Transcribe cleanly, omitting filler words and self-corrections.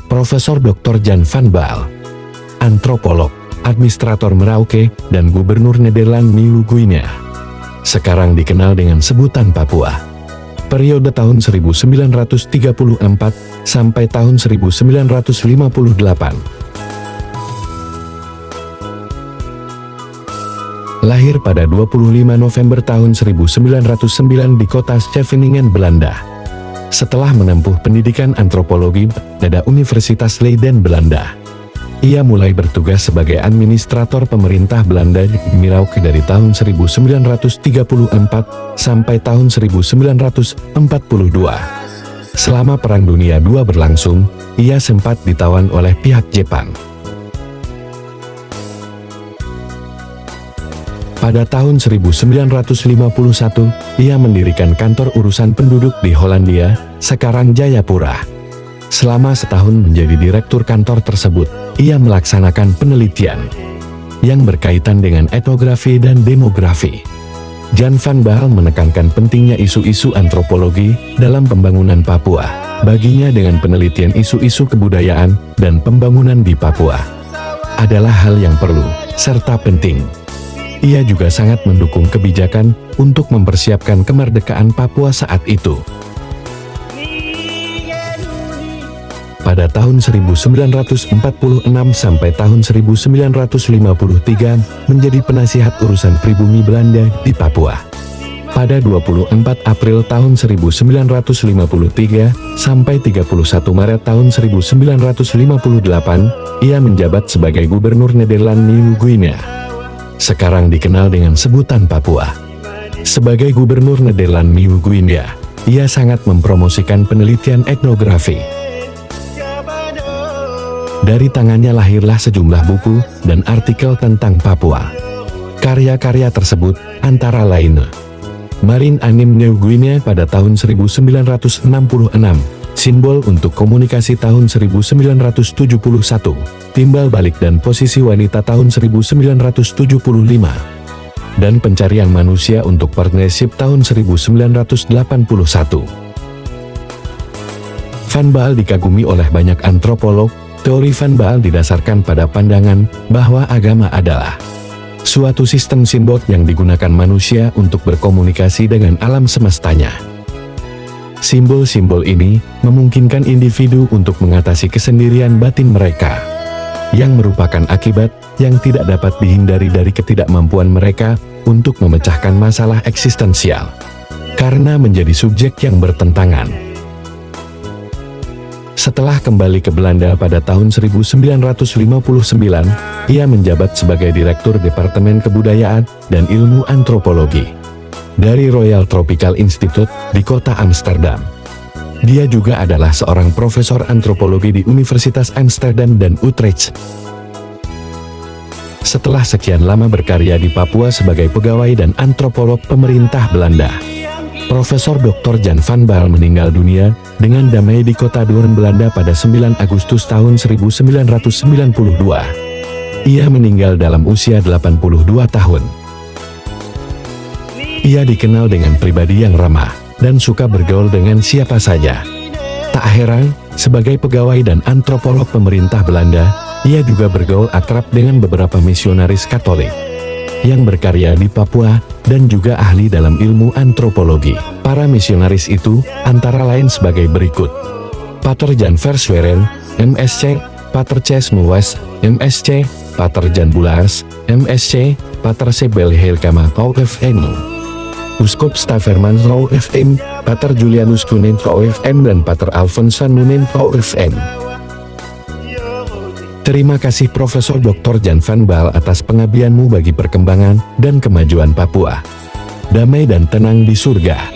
Profesor Dr. Jan van Baal, antropolog, administrator Merauke, dan Gubernur Nederland Nieuw Guinea. Sekarang dikenal dengan sebutan Papua. Periode tahun 1934 sampai tahun 1958. Lahir pada 25 November tahun 1909 di kota Scheveningen, Belanda. Setelah menempuh pendidikan antropologi pada Universitas Leiden, Belanda, ia mulai bertugas sebagai administrator pemerintah Belanda di Merauke dari tahun 1934 sampai tahun 1942. Selama Perang Dunia II berlangsung, ia sempat ditawan oleh pihak Jepang. Pada tahun 1951, ia mendirikan kantor urusan penduduk di Hollandia, sekarang Jayapura. Selama setahun menjadi direktur kantor tersebut, ia melaksanakan penelitian yang berkaitan dengan etnografi dan demografi. Jan van Baal menekankan pentingnya isu-isu antropologi dalam pembangunan Papua. Baginya dengan penelitian isu-isu kebudayaan dan pembangunan di Papua adalah hal yang perlu serta penting. Ia juga sangat mendukung kebijakan untuk mempersiapkan kemerdekaan Papua saat itu. Pada tahun 1946 sampai tahun 1953 menjadi penasihat urusan pribumi Belanda di Papua. Pada 24 April tahun 1953 sampai 31 Maret tahun 1958, ia menjabat sebagai Gubernur Nederland Nieuw Guinea. Sekarang dikenal dengan sebutan Papua. Sebagai Gubernur Nederland Nieuw Guinea, ia sangat mempromosikan penelitian etnografi. Dari tangannya lahirlah sejumlah buku dan artikel tentang Papua. Karya-karya tersebut antara lain Marine Anime Nieuw Guinea pada tahun 1966, Simbol untuk Komunikasi tahun 1971, Timbal Balik dan Posisi Wanita tahun 1975, dan Pencarian Manusia untuk Partnership tahun 1981. Van Baal dikagumi oleh banyak antropolog. Teori Van Baal didasarkan pada pandangan bahwa agama adalah suatu sistem simbol yang digunakan manusia untuk berkomunikasi dengan alam semestanya. Simbol-simbol ini memungkinkan individu untuk mengatasi kesendirian batin mereka, yang merupakan akibat yang tidak dapat dihindari dari ketidakmampuan mereka untuk memecahkan masalah eksistensial, karena menjadi subjek yang bertentangan. Setelah kembali ke Belanda pada tahun 1959, ia menjabat sebagai Direktur Departemen Kebudayaan dan Ilmu Antropologi dari Royal Tropical Institute di kota Amsterdam. Dia juga adalah seorang profesor antropologi di Universitas Amsterdam dan Utrecht. Setelah sekian lama berkarya di Papua sebagai pegawai dan antropolog pemerintah Belanda, Profesor Dr. Jan van Baal meninggal dunia dengan damai di kota Doorn, Belanda pada 9 Agustus tahun 1992. Ia meninggal dalam usia 82 tahun. Ia dikenal dengan pribadi yang ramah dan suka bergaul dengan siapa saja. Tak heran, sebagai pegawai dan antropolog pemerintah Belanda, ia juga bergaul akrab dengan beberapa misionaris Katolik yang berkarya di Papua dan juga ahli dalam ilmu antropologi. Para misionaris itu antara lain sebagai berikut: Pater Jan Versweren, MSc, Pater Ces Muwes, MSc, Pater Jan Bulaas, MSc, Pater Sebel Helkama OFM, Uskup Staverman OFM, Pater Julianus Kunin OFM, dan Pater Alfonsan Nunin OFM. Terima kasih Profesor Dr. Jan van Baal atas pengabdianmu bagi perkembangan dan kemajuan Papua. Damai dan tenang di surga.